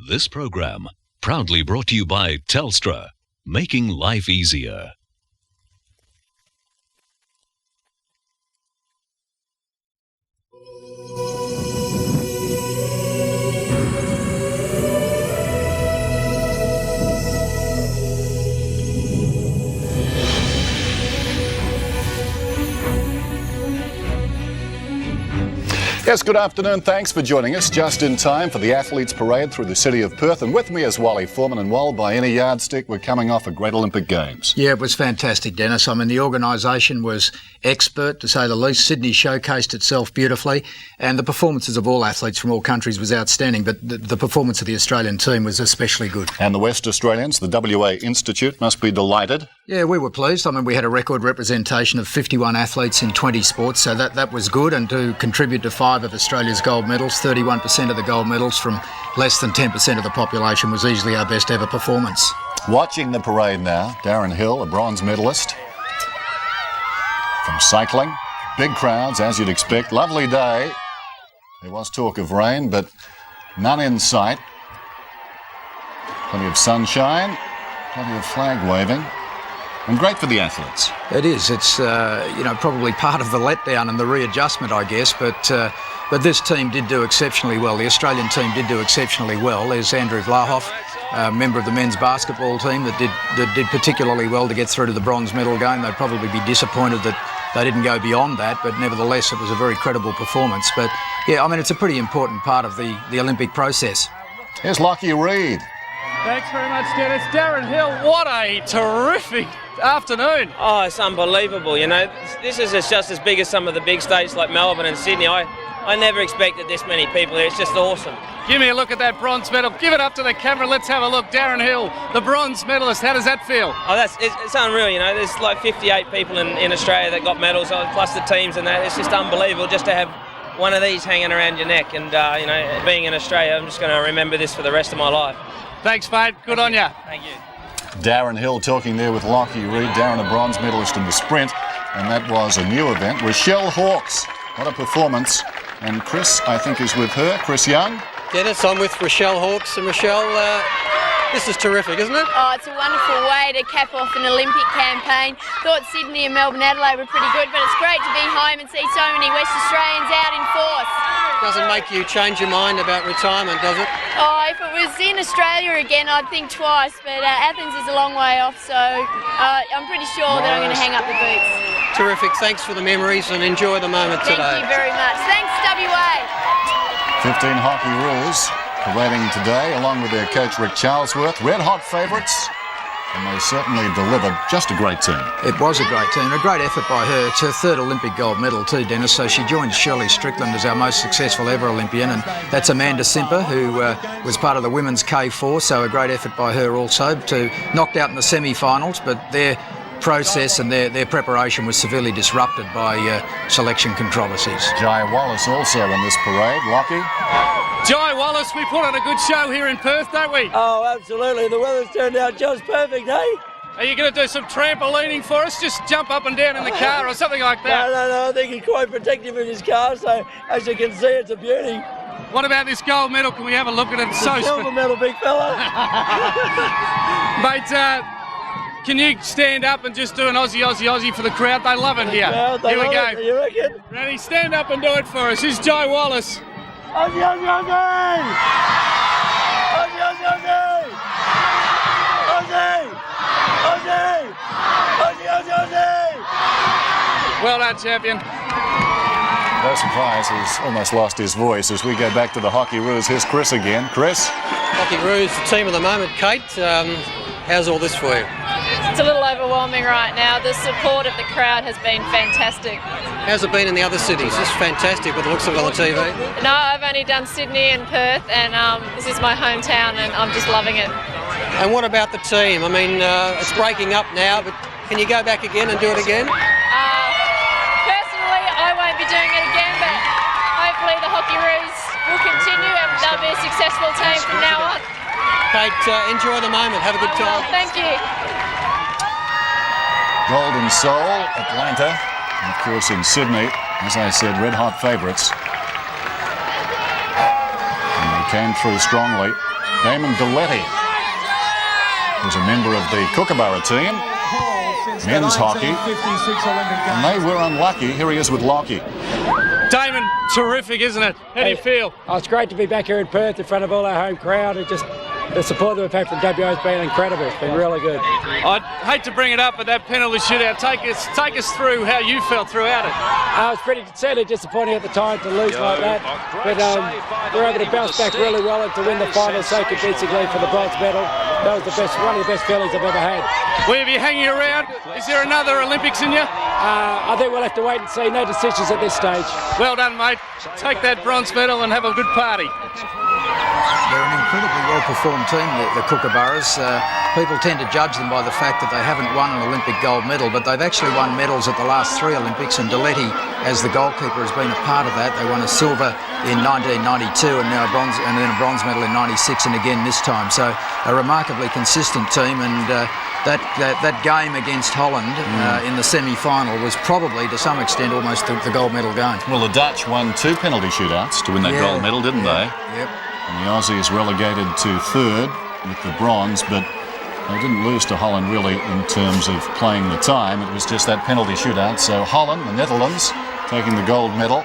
This program proudly brought to you by Telstra, making life easier. Yes, good afternoon. Thanks for joining us just in time for the Athletes Parade through the city of Perth. And with me is Wally Foreman. And Wal, by any yardstick, we're coming off a great Olympic Games. Yeah, it was fantastic, Dennis. I mean, the organisation was expert, to say the least. Sydney showcased itself beautifully. And the performances of all athletes from all countries was outstanding. But the performance of the Australian team was especially good. And the West Australians, the WA Institute, must be delighted. Yeah, we were pleased. I mean, we had a record representation of 51 athletes in 20 sports, so that was good. And to contribute to 5 of Australia's gold medals, 31% of the gold medals from less than 10% of the population, was easily our best ever performance. Watching the parade now, Darren Hill, a bronze medalist from cycling. Big crowds, as you'd expect. Lovely day. There was talk of rain, but none in sight. Plenty of sunshine, plenty of flag waving. And great for the athletes. It is. It's probably part of the letdown and the readjustment, I guess. But this team did do exceptionally well. The Australian team did do exceptionally well. There's Andrew Vlahoff, a member of the men's basketball team that did particularly well to get through to the bronze medal game. They'd probably be disappointed that they didn't go beyond that, but nevertheless, it was a very credible performance. But yeah, I mean, it's a pretty important part of the Olympic process. Here's Lockie Reed. Thanks very much, Dennis. Darren Hill, what a terrific afternoon. Oh, it's unbelievable. You know, this is just as big as some of the big states like Melbourne and Sydney. I never expected this many people here. It's just awesome. Give me a look at that bronze medal. Give it up to the camera. Let's have a look. Darren Hill, the bronze medalist. How does that feel? Oh, it's unreal. You know, there's like 58 people in Australia that got medals, plus the teams and that. It's just unbelievable just to have one of these hanging around your neck. And, being in Australia, I'm just going to remember this for the rest of my life. Thanks, mate. Good on you. Thank you. Darren Hill talking there with Lockie Reed. Darren, a bronze medalist in the sprint, and that was a new event. Rochelle Hawkes, what a performance. And Chris, I think, is with her. Chris Young. Dennis, I'm with Rochelle Hawkes. And Rochelle, this is terrific, isn't it? Oh, it's a wonderful way to cap off an Olympic campaign. Thought Sydney and Melbourne, Adelaide were pretty good, but it's great to be home and see so many West Australians out in force. Doesn't make you change your mind about retirement, does it? Oh, if it was in Australia again, I'd think twice, but Athens is a long way off, so I'm pretty sure that I'm going to hang up the boots. Terrific. Thanks for the memories and enjoy the moment today. Thank you very much. Thanks, WA. 15 hockey roos parading today, along with their coach Rick Charlesworth. Red hot favourites, and they certainly delivered. Just a great team. It was a great team, a great effort by her. It's her 3rd Olympic gold medal too, Dennis, so she joined Shirley Strickland as our most successful ever Olympian, and that's Amanda Simper, who was part of the women's K4, so a great effort by her also, to knocked out in the semi-finals, but their process and their preparation was severely disrupted by selection controversies. Jai Wallace also in this parade. Lockie? Jai Wallace, we put on a good show here in Perth, don't we? Oh, absolutely. The weather's turned out just perfect, hey? Are you going to do some trampolining for us? Just jump up and down in the car or something like that? No. I think he's quite protective in his car, so as you can see, it's a beauty. What about this gold medal? Can we have a look at it? It's a silver medal, big fella. Mate, can you stand up and just do an Aussie, Aussie, Aussie for the crowd? They love it here. Here we go. You reckon? Ready? Stand up and do it for us. Here's Jai Wallace. Aussie, Aussie, Aussie! Aussie, Aussie, Aussie! Aussie! Aussie! Aussie, Aussie, Aussie! Well done, champion. No surprise, he's almost lost his voice as we go back to the hockey roos. Here's Chris again. Chris? Hockey Roos, the team of the moment. Kate, how's all this for you? It's a little overwhelming right now. The support of the crowd has been fantastic. How's it been in the other cities? It's fantastic with the looks of it on the TV. No, I've only done Sydney and Perth, and this is my hometown, and I'm just loving it. And what about the team? I mean, it's breaking up now, but can you go back again and do it again? Personally, I won't be doing it again, but hopefully the Hockey Roos will continue and they'll be a successful team from now on. Kate, enjoy the moment. Have a good time. Thank you. Gold in Seoul, Atlanta, and of course in Sydney, as I said, red hot favourites. And they came through strongly. Damon Deletti, who's a member of the Kookaburra team, men's hockey, and they were unlucky. Here he is with Lockie. Damon, terrific, isn't it? How do you feel? Oh, it's great to be back here in Perth in front of all our home crowd. And just the support that we've had from WA has been incredible. It's been really good. I'd hate to bring it up, but that penalty shootout, take us through how you felt throughout it. It was certainly disappointing at the time to lose like that, but we were able to bounce back really well and to win the final so convincingly for the bronze medal. That was one of the best feelings I've ever had. Will you be hanging around? Is there another Olympics in you? I think we'll have to wait and see. No decisions at this stage. Well done, mate. Take that bronze medal and have a good party. They're an incredibly well-performed team, the Kookaburras. People tend to judge them by the fact that they haven't won an Olympic gold medal, but they've actually won medals at the last 3 Olympics, and Deletti, as the goalkeeper, has been a part of that. They won a silver in 1992 and now a bronze, and then a bronze medal in 96 and again this time. So a remarkably consistent team, and that game against Holland in the semi-final was probably, to some extent, almost the gold medal game. Well, the Dutch won 2 penalty shootouts to win that gold medal, didn't they? Yep. And the Aussies relegated to 3rd with the bronze, but they didn't lose to Holland really in terms of playing the time. It was just that penalty shootout. So Holland, the Netherlands, taking the gold medal.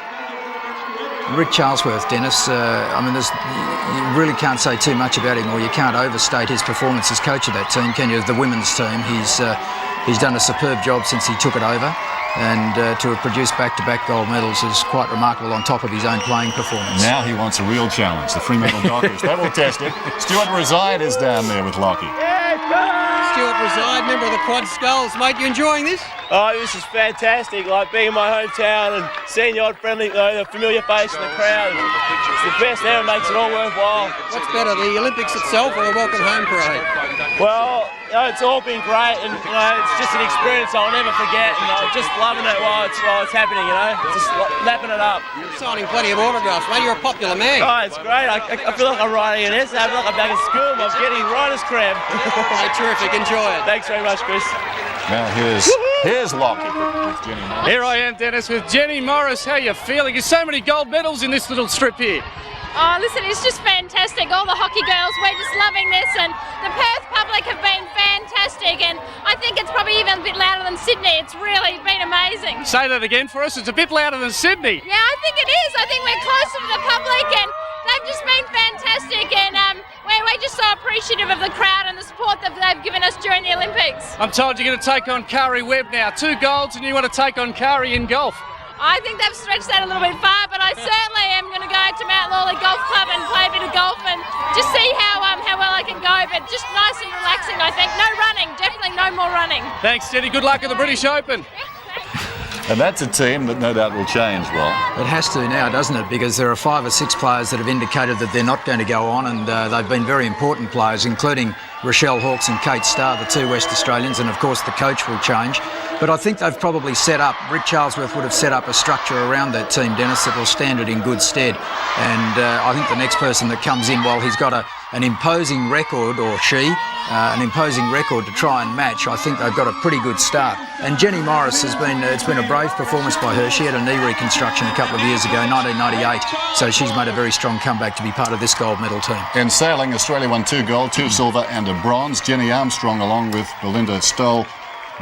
Rick Charlesworth, Dennis, you really can't say too much about him, or you can't overstate his performance as coach of that team, can you? The women's team, he's done a superb job since he took it over, and to have produced back-to-back gold medals is quite remarkable on top of his own playing performance. Now he wants a real challenge, the Fremantle Dockers. They will test it. Stuart Reside is down there with Lockie. Stuart Reside, member of the Quad Skulls. Mate, you enjoying this? Oh, this is fantastic. Like being in my hometown and seeing the odd friendly, the familiar face in the crowd. It's the best ever, makes it all worthwhile. What's better, the Olympics itself or a welcome home parade? Well, it's all been great, and it's just an experience I'll never forget, and I'm just loving it while it's happening. Just lapping it up. You're signing plenty of autographs, mate. You're a popular man. Oh, it's great. I feel like I'm writing an essay. I feel like I'm back in school. I'm getting writer's cramp. Hey, terrific. Enjoy it. Thanks very much, Chris. Now here's Lockie with Jenny Morris. Here I am, Dennis, with Jenny Morris. How are you feeling? There's so many gold medals in this little strip here. Oh, listen, it's just fantastic. All the hockey girls, we're just loving this, and the Perth public have been fantastic, and I think it's probably even a bit louder than Sydney. It's really been amazing. Say that again for us. It's a bit louder than Sydney. Yeah, I think it is. I think we're closer to the public, and they've just been fantastic, and we're just so appreciative of the crowd and the support that they've given us during the Olympics. I'm told you're going to take on Kari Webb now. 2 golds, and you want to take on Kari in golf. I think they've stretched that a little bit far, but I certainly am going to go to Mount Lawley Golf Club and play a bit of golf and just see how well I can go. But just nice and relaxing, I think. No running, definitely no more running. Thanks, Jenny. Good luck at the British Open. And that's a team that no doubt will change, well. It has to now, doesn't it? Because there are 5 or 6 players that have indicated that they're not going to go on, and they've been very important players, including Rochelle Hawkes and Kate Starr, the 2 West Australians, and of course the coach will change. But I think they've probably set up, Rick Charlesworth would have set up a structure around that team, Dennis, that will stand it in good stead. And I think the next person that comes in, while he's got an imposing record, or she, an imposing record to try and match, I think they've got a pretty good start. And Jenny Morris it's been a brave performance by her. She had a knee reconstruction a couple of years ago, 1998, so she's made a very strong comeback to be part of this gold medal team. In sailing, Australia won 2 gold, 2 silver and a bronze. Jenny Armstrong, along with Belinda Stoll,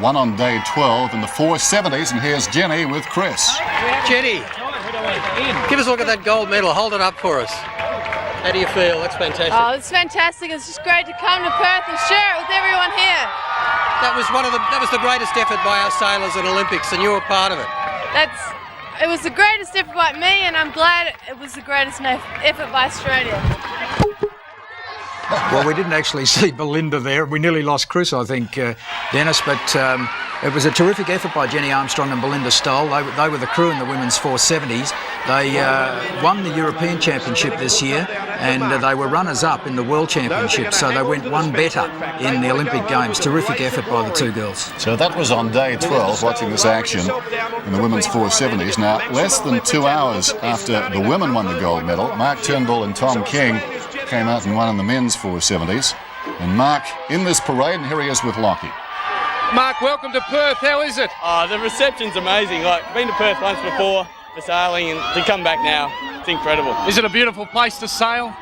won on day 12 in the 470s, and here's Jenny with Chris. Jenny, give us a look at that gold medal. Hold it up for us. How do you feel? That's fantastic. Oh, it's fantastic. It's just great to come to Perth and share it with everyone here. That was the greatest effort by our sailors at Olympics, and you were part of it. It was the greatest effort by me, and I'm glad it was the greatest effort by Australia. Well, we didn't actually see Belinda there. We nearly lost Chris, I think, Dennis, but it was a terrific effort by Jenny Armstrong and Belinda Stoll. They were the crew in the women's 470s. They won the European Championship this year, and they were runners-up in the World Championship, so they went 1 better in the Olympic Games. Terrific effort by the 2 girls. So that was on day 12, watching this action in the women's 470s. Now, less than 2 hours after the women won the gold medal, Mark Turnbull and Tom King came out and won in the men's 470s. And Mark in this parade, and here he is with Lockie. Mark, welcome to Perth. How is it? The reception's amazing. I've been to Perth once before for sailing, and to come back now, it's incredible. Is it a beautiful place to sail?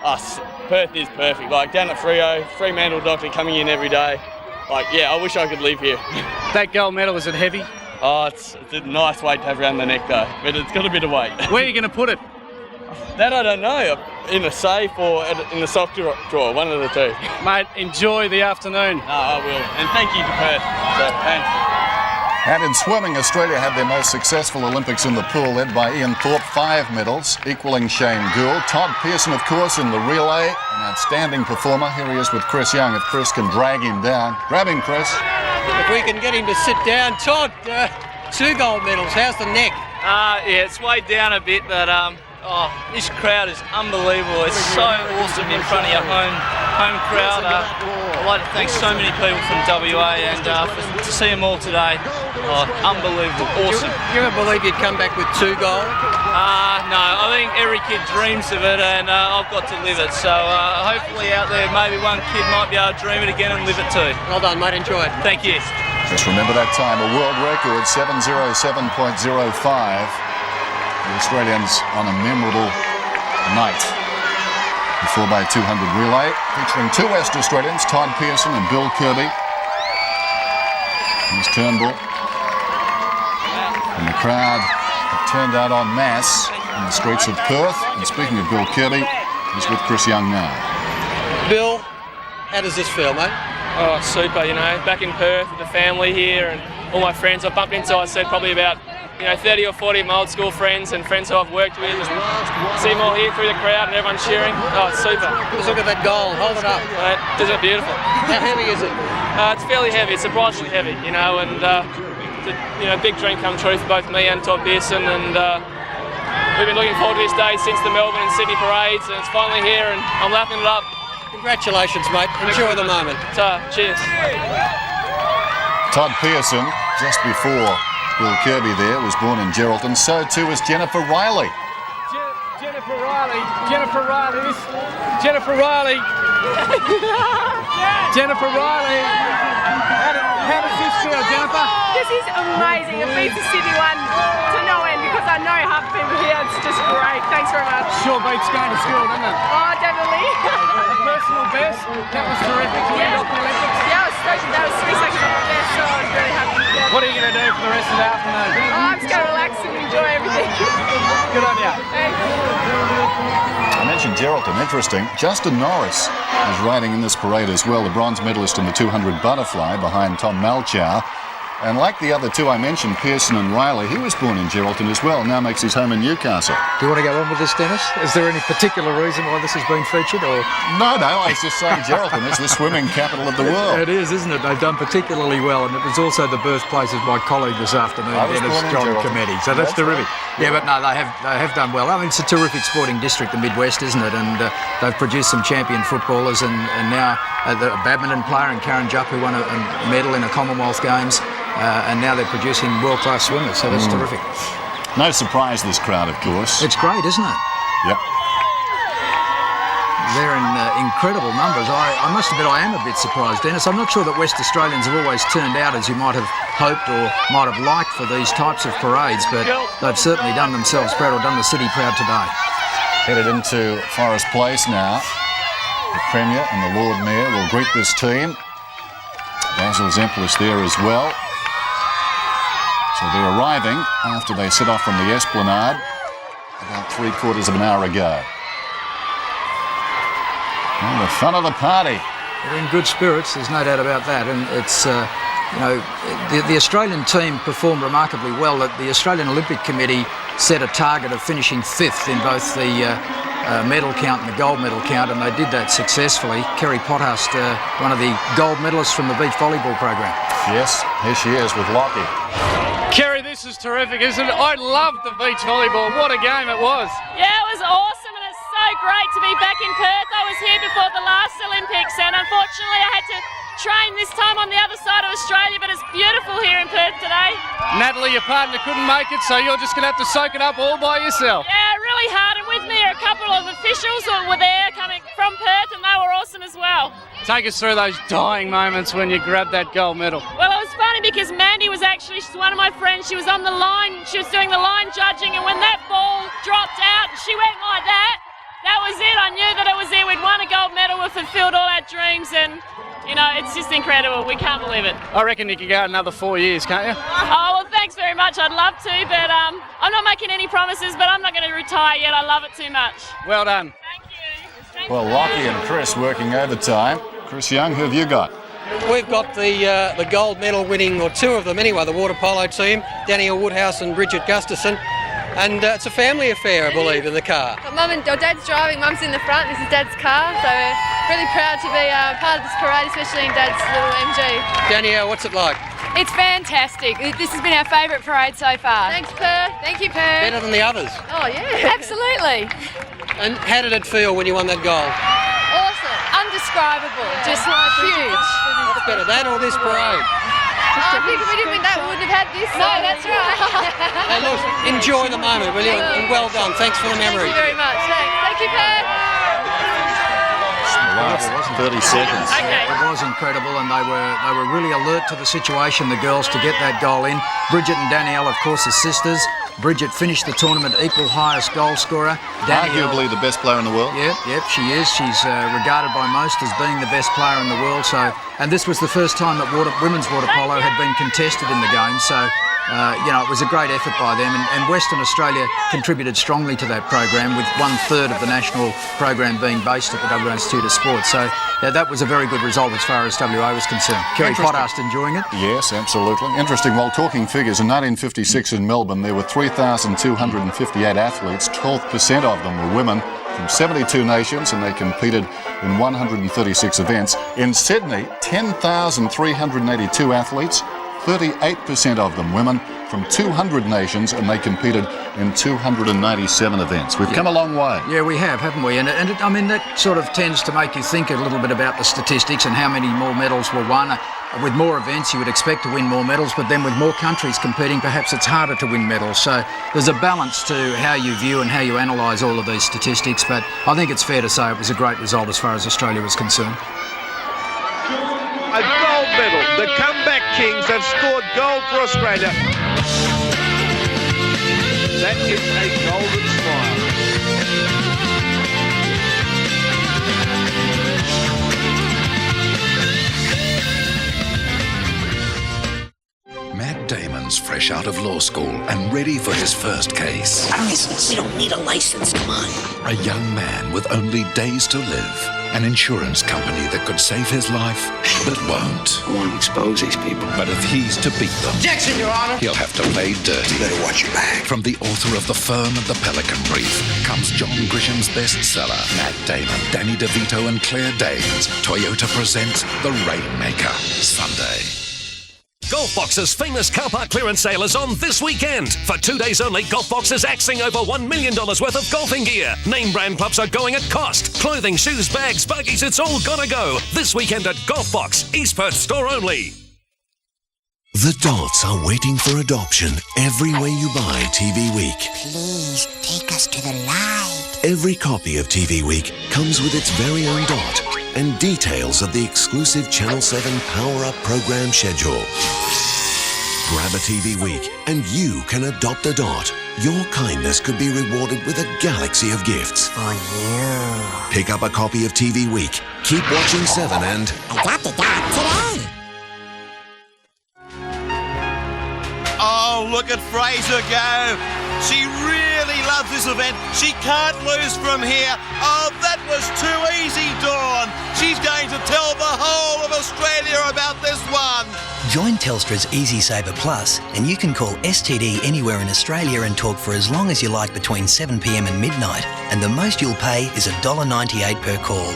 Perth is perfect. Like down at Freo, Fremantle doctor coming in every day. Like, yeah, I wish I could live here. That gold medal, is it heavy? Oh, it's a nice weight to have around the neck though, but it's got a bit of weight. Where are you going to put it? That I don't know. In a safe or in the sock drawer, one of the two. Mate, enjoy the afternoon. No, I will. And thank you to Perth. So, thanks. And in swimming, Australia had their most successful Olympics in the pool, led by Ian Thorpe, 5 medals, equaling Shane Gould. Todd Pearson, of course, in the relay, an outstanding performer. Here he is with Chris Young, if Chris can drag him down. Grab him, Chris. If we can get him to sit down. Todd, 2 gold medals. How's the neck? Yeah, it's weighed down a bit, but this crowd is unbelievable. It's so awesome in front of your home crowd. I'd like to thank so many people from WA and to see them all today. Unbelievable, awesome. You ever believe you'd come back with 2 gold? No, I think every kid dreams of it, and I've got to live it. So hopefully out there, maybe one kid might be able to dream it again and live it too. Well done, mate. Enjoy it. Thank you. Just remember that time, a world record, 7:07.05. The Australians on a memorable night. The 4x200 relay featuring 2 West Australians, Todd Pearson and Bill Kirby. Here's Turnbull. And the crowd have turned out en masse in the streets of Perth. And speaking of Bill Kirby, he's with Chris Young now. Bill, how does this feel, mate? Oh, super, back in Perth with the family here and all my friends I've bumped into. I said probably about 30 or 40 of my old school friends and friends who I've worked with. See them all here through the crowd and everyone cheering. Oh, it's super. Just look at that goal. Hold it up. Isn't it beautiful? How heavy is it? It's fairly heavy. It's surprisingly heavy, and it's a big dream come true for both me and Todd Pearson. And we've been looking forward to this day since the Melbourne and Sydney parades, and it's finally here, and I'm lapping it up. Congratulations, mate. Enjoy the moment. Cheers. Todd Pearson, just before Bill Kirby there, was born in Geraldton. So too was Jennifer Riley. Jennifer Riley. Jennifer Riley. Jennifer Riley. How does this feel, Jennifer? This is amazing. It beats the Sydney one to no end because I know half the people here. It's just great. Thanks very much. Sure beats going to school, doesn't it? Oh, definitely. Personal best. That was terrific to end off the Olympics. Yeah, I was stoked. That was 3 seconds off the best, so I was really happy. Yeah. What are you going to do for the rest of the afternoon? Oh, I'm just going to relax and enjoy everything. Good on you. Thanks. I mentioned Geraldton, interesting. Justin Norris is riding in this parade as well, the bronze medalist in the 200 butterfly behind Tom Malchow. And like the other 2 I mentioned, Pearson and Riley, he was born in Geraldton as well, now makes his home in Newcastle. Do you want to go on with this, Dennis? Is there any particular reason why this has been featured? Or No, I was just saying Geraldton is the swimming capital of the world. It is, isn't it? They've done particularly well, and it was also the birthplace of my colleague this afternoon, Dennis John Committee. So that's terrific. Yeah, but no, they have done well. I mean, it's a terrific sporting district, the Midwest, isn't it? And they've produced some champion footballers, and now the badminton player and Karen Jupp, who won a medal in the Commonwealth Games. And now they're producing world-class swimmers, so that's terrific. No surprise, this crowd, of course. It's great, isn't it? Yep. They're in incredible numbers. I must admit I am a bit surprised, Dennis. I'm not sure that West Australians have always turned out as you might have hoped or might have liked for these types of parades, but they've certainly done themselves proud, or done the city proud today. Headed into Forest Place now. The Premier and the Lord Mayor will greet this team. Basil Zemplis there as well. So they're arriving after they set off from the Esplanade about 3/4 of an hour ago. And the fun of the party. They're in good spirits, there's no doubt about that. And it's, the Australian team performed remarkably well. The Australian Olympic Committee set a target of finishing 5th in both the medal count and the gold medal count, and they did that successfully. Kerry Pothurst, one of the gold medalists from the beach volleyball program. Yes, here she is with Lockie. Kerry, this is terrific, isn't it? I loved the beach volleyball. What a game it was. Yeah, it was awesome, and it's so great to be back in Perth. I was here before the last Olympics, and unfortunately I had to train this time on the other side of Australia, but it's beautiful here in Perth today. Natalie, your partner couldn't make it, so you're just going to have to soak it up all by yourself. Yeah, really hard, and with me are a couple of officials who were there coming from Perth, and they were awesome as well. Take us through those dying moments when you grabbed that gold medal. Well, it was funny because Mandy was she's one of my friends. She was on the line, she was doing the line judging, and when that ball dropped out, she went like that. that was it. I knew that it was it. We'd won a gold medal. We've fulfilled all our dreams, and you know, it's just incredible. We can't believe it. I reckon you could go another 4 years, can't you? Oh, well, thanks very much. I'd love to, but I'm not making any promises, but I'm not going to retire yet. I love it too much. Well done. Well, Lockie and Chris working overtime. Chris Young, who have you got? We've got the gold medal winning, or two of them anyway, the water polo team, Danielle Woodhouse and Bridget Gustafson. And it's a family affair, I believe, in the car. Dad's driving, Mum's in the front. This is Dad's car, so we're really proud to be part of this parade, especially in Dad's little MG. Danielle, what's it like? It's fantastic. This has been our favourite parade so far. Thanks, Perth. Thank you, Perth. Better than the others. Oh, yeah. Absolutely. And how did it feel when you won that gold? Awesome. Undescribable. Just like huge. What's better, that or this parade? I think if we didn't win that, we wouldn't have had this. No, that's right. Hey, look, enjoy the moment, will you? And well done. Thanks for the memory. Thank you very much. Thank you, Perth. The last 30 seconds. It was incredible, and they were really alert to the situation, the girls, to get that goal in. Bridget and Danielle, of course, are sisters. Bridget finished the tournament equal highest goal scorer. Arguably the best player in the world. Yep, she is. She's regarded by most as being the best player in the world. So, and this was the first time that women's water polo had been contested in the game. So, it was a great effort by them. And Western Australia contributed strongly to that program, with 1/3 of the national program being based at the WA Institute of Sport. So, that was a very good result as far as WA was concerned. Kerry Pottast enjoying it? Yes, absolutely. Interesting. Well, talking figures, in 1956 in Melbourne, there were 3,258 athletes. 12% of them were women from 72 nations, and they competed in 136 events. In Sydney, 10,382 athletes, 38% of them women from 200 nations, and they competed in 297 events. We've come a long way. Yeah, we have, haven't we? And I mean, that sort of tends to make you think a little bit about the statistics and how many more medals were won. With more events, you would expect to win more medals, but then with more countries competing, perhaps it's harder to win medals. So there's a balance to how you view and how you analyse all of these statistics, but I think it's fair to say it was a great result as far as Australia was concerned. A gold medal. The comeback kings have scored gold for Australia. That is a golden smile. Matt Damon's fresh out of law school and ready for his first case. We don't need a license, come on. A young man with only days to live. An insurance company that could save his life, but won't. I want to expose these people. But if he's to beat them, Objection, Your Honor! He'll have to play dirty. You better watch your back. From the author of The Firm and the Pelican Brief comes John Grisham's bestseller, Matt Damon, Danny DeVito and Claire Danes. Toyota presents The Rainmaker, Sunday. Golfbox's famous car park clearance sale is on this weekend. For 2 days only, Golfbox is axing over $1 million worth of golfing gear. Name brand clubs are going at cost. Clothing, shoes, bags, buggies, it's all gonna go. This weekend at Golfbox, East Perth store only. The Dots are waiting for adoption everywhere you buy TV Week. Please take us to the light. Every copy of TV Week comes with its very own dot and details of the exclusive Channel 7 Power Up program schedule. Grab a TV Week and you can adopt a dot. Your kindness could be rewarded with a galaxy of gifts. For you. Pick up a copy of TV Week. Keep watching 7 and Adopt a dot today. Oh, look at Fraser go. She really loves this event. She can't lose from here. Oh, that was too easy, Dawn. She's going to tell the whole of Australia about this one. Join Telstra's EasySaver Plus and you can call STD anywhere in Australia and talk for as long as you like between 7pm and midnight, and the most you'll pay is $1.98 per call.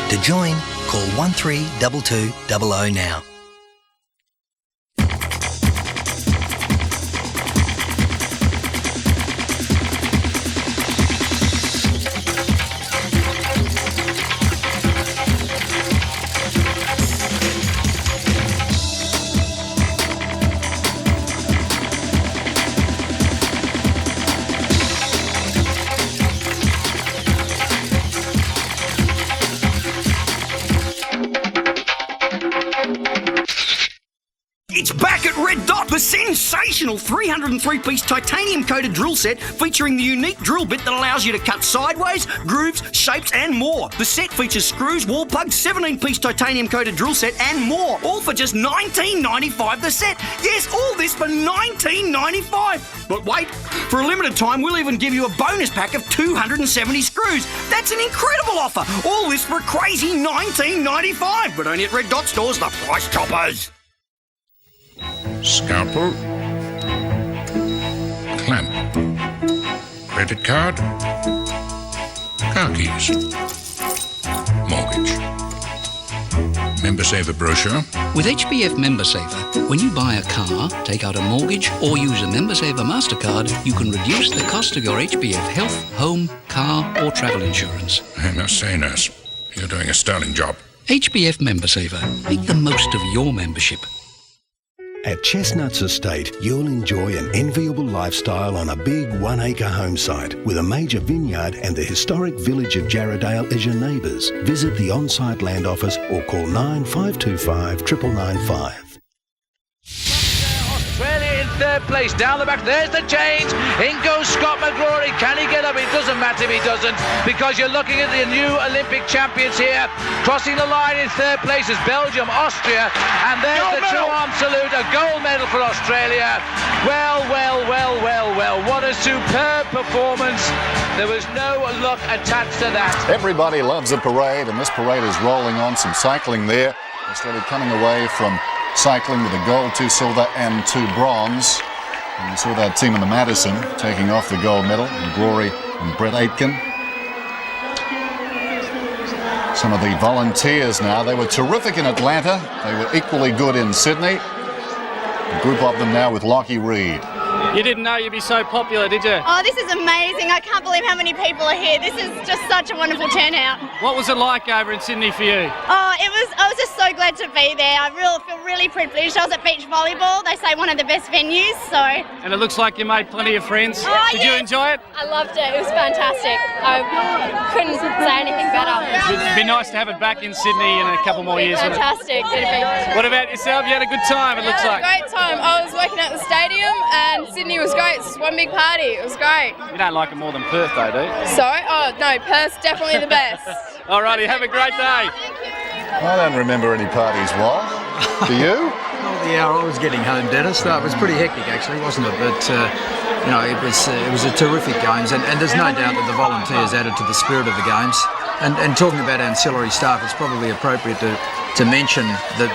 To join, call 132200 now. sensational 303-piece titanium-coated drill set featuring the unique drill bit that allows you to cut sideways, grooves, shapes and more. The set features screws, wall plugs, 17-piece titanium-coated drill set and more, all for just $19.95 the set. Yes, all this for $19.95. But wait, for a limited time we'll even give you a bonus pack of 270 screws. That's an incredible offer. All this for a crazy $19.95, but only at Red Dot Stores, the price choppers. Scalpel. Clamp. Credit card. Car keys. Mortgage. Member Saver brochure. With HBF Member Saver, when you buy a car, take out a mortgage or use a Member Saver MasterCard, you can reduce the cost of your HBF health, home, car or travel insurance. I must say, nurse, you're doing a sterling job. HBF Member Saver. Make the most of your membership. At Chestnuts Estate, you'll enjoy an enviable lifestyle on a big 1 acre home site with a major vineyard and the historic village of Jarradale as your neighbours. Visit the on-site land office or call 9525 995. Australia in third place, down the back, there's the change, in goes Scott McGrory, can he get up? It doesn't matter if he doesn't, because you're looking at the new Olympic champions here, crossing the line in third place is Belgium, Austria, and there's the two-arm salute, a gold medal for Australia. Well, what a superb performance. There was no luck attached to that. Everybody loves a parade, and this parade is rolling on. Some cycling there. Australia coming away from cycling with a gold, 2 silver and 2 bronze. And we saw that team in the Madison taking off the gold medal, and Glory and Brett Aitken. Some of the volunteers now, they were terrific in Atlanta. They were equally good in Sydney. A group of them now with Lockie Reed. You didn't know you'd be so popular, did you? Oh, this is amazing. I can't believe how many people are here. This is just such a wonderful turnout. What was it like over in Sydney for you? Oh, I was just so glad to be there. I feel really privileged. I was at beach volleyball. They say one of the best venues, so. And it looks like you made plenty of friends. Oh, Did you enjoy it? I loved it. It was fantastic. I couldn't say anything better. It'd be nice to have it back in Sydney in a couple more years. Fantastic. It'd be. What about yourself? You had a good time, it looks like. Great time. I was working at the stadium and Sydney was great. It's one big party. It was great. You don't like it more than Perth, though, do you? Sorry? Oh, no, Perth's definitely the best. Alrighty, have a great day. I don't remember any parties, Wal. Do you? Yeah, I was getting home, Dennis. It was pretty hectic, actually, wasn't it? But it was a terrific games, and there's no doubt that the volunteers added to the spirit of the games. And talking about ancillary staff, it's probably appropriate to mention the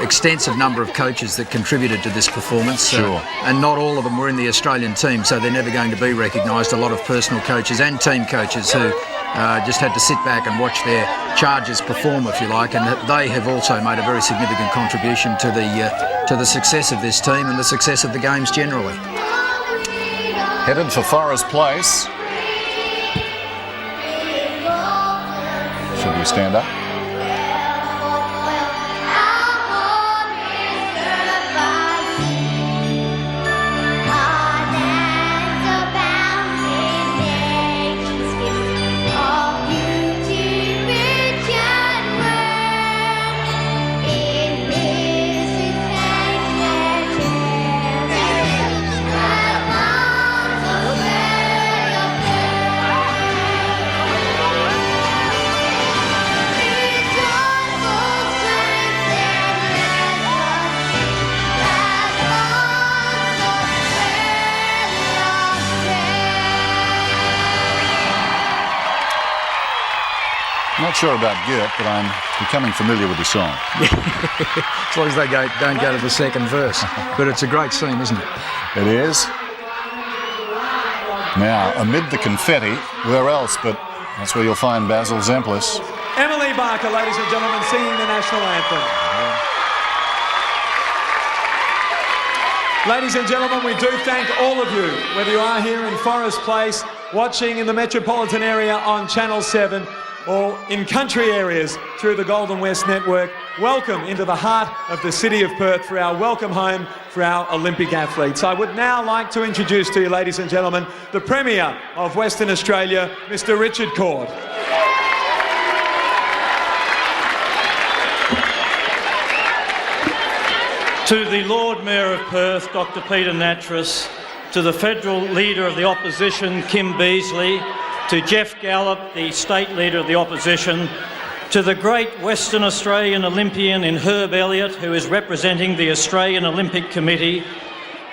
extensive number of coaches that contributed to this performance. Sure. And not all of them were in the Australian team, so they're never going to be recognised. A lot of personal coaches and team coaches who just had to sit back and watch their charges perform, if you like, and they have also made a very significant contribution to the success of this team and the success of the games generally. Headed for Forest Place. Should we stand up? Not sure about Gert, but I'm becoming familiar with the song. As long as they don't go to the second verse. But it's a great scene, isn't it? It is. Now, amid the confetti, where else but that's where you'll find Basil Zemplis. Emily Barker, ladies and gentlemen, singing the national anthem. Ladies and gentlemen, we do thank all of you, whether you are here in Forest Place, watching in the metropolitan area on Channel 7, or in country areas through the Golden West Network. Welcome into the heart of the city of Perth for our welcome home for our Olympic athletes. I would now like to introduce to you, ladies and gentlemen, the Premier of Western Australia, Mr. Richard Cord. To the Lord Mayor of Perth, Dr. Peter Nattrass, to the Federal Leader of the Opposition, Kim Beazley, to Jeff Gallop, the State Leader of the Opposition, to the great Western Australian Olympian in Herb Elliott, who is representing the Australian Olympic Committee,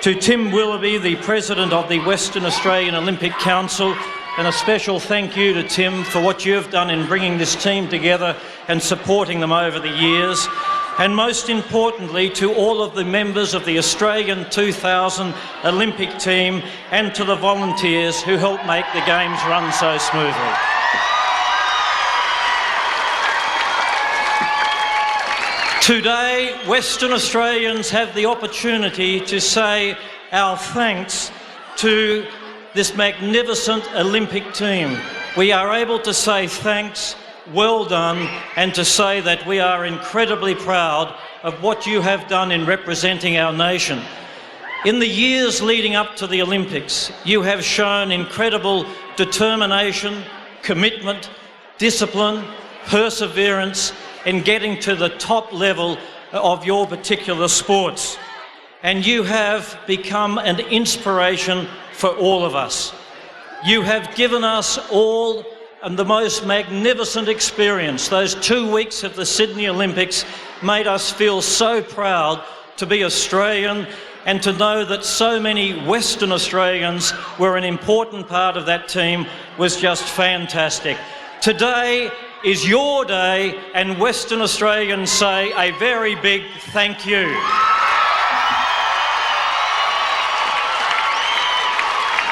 to Tim Willoughby, the President of the Western Australian Olympic Council, and a special thank you to Tim for what you've done in bringing this team together and supporting them over the years. And most importantly, to all of the members of the Australian 2000 Olympic team and to the volunteers who helped make the Games run so smoothly. Today, Western Australians have the opportunity to say our thanks to this magnificent Olympic team. We are able to say thanks, well done, and to say that we are incredibly proud of what you have done in representing our nation. In the years leading up to the Olympics, you have shown incredible determination, commitment, discipline, perseverance in getting to the top level of your particular sports. And you have become an inspiration for all of us. You have given us all the most magnificent experience. Those 2 weeks of the Sydney Olympics made us feel so proud to be Australian and to know that so many Western Australians were an important part of that team was just fantastic. Today is your day, and Western Australians say a very big thank you.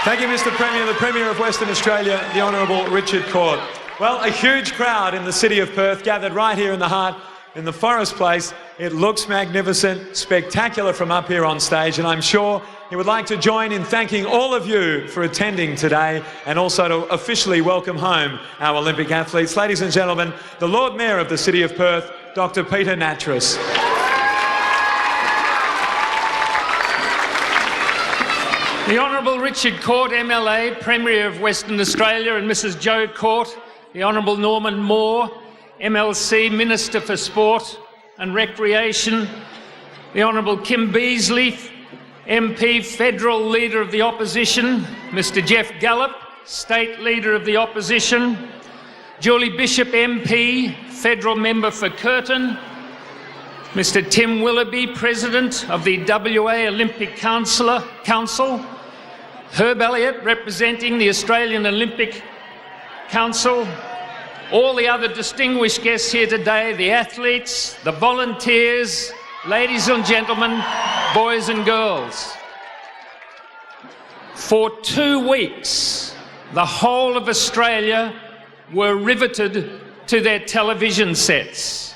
Thank you, Mr. Premier. The Premier of Western Australia, the Honourable Richard Court. Well, a huge crowd in the city of Perth gathered right here in the heart, in the Forest Place. It looks magnificent, spectacular from up here on stage, and I'm sure he would like to join in thanking all of you for attending today and also to officially welcome home our Olympic athletes. Ladies and gentlemen, the Lord Mayor of the City of Perth, Dr. Peter Nattrass. The Honourable Richard Court, MLA, Premier of Western Australia, and Mrs Jo Court, the Honourable Norman Moore, MLC, Minister for Sport and Recreation, the Honourable Kim Beazley, MP, Federal Leader of the Opposition, Mr Jeff Gallop, State Leader of the Opposition, Julie Bishop, MP, Federal Member for Curtin, Mr Tim Willoughby, President of the WA Olympic Council, Herb Elliott, representing the Australian Olympic Council, all the other distinguished guests here today, the athletes, the volunteers, ladies and gentlemen, boys and girls. For 2 weeks, the whole of Australia were riveted to their television sets.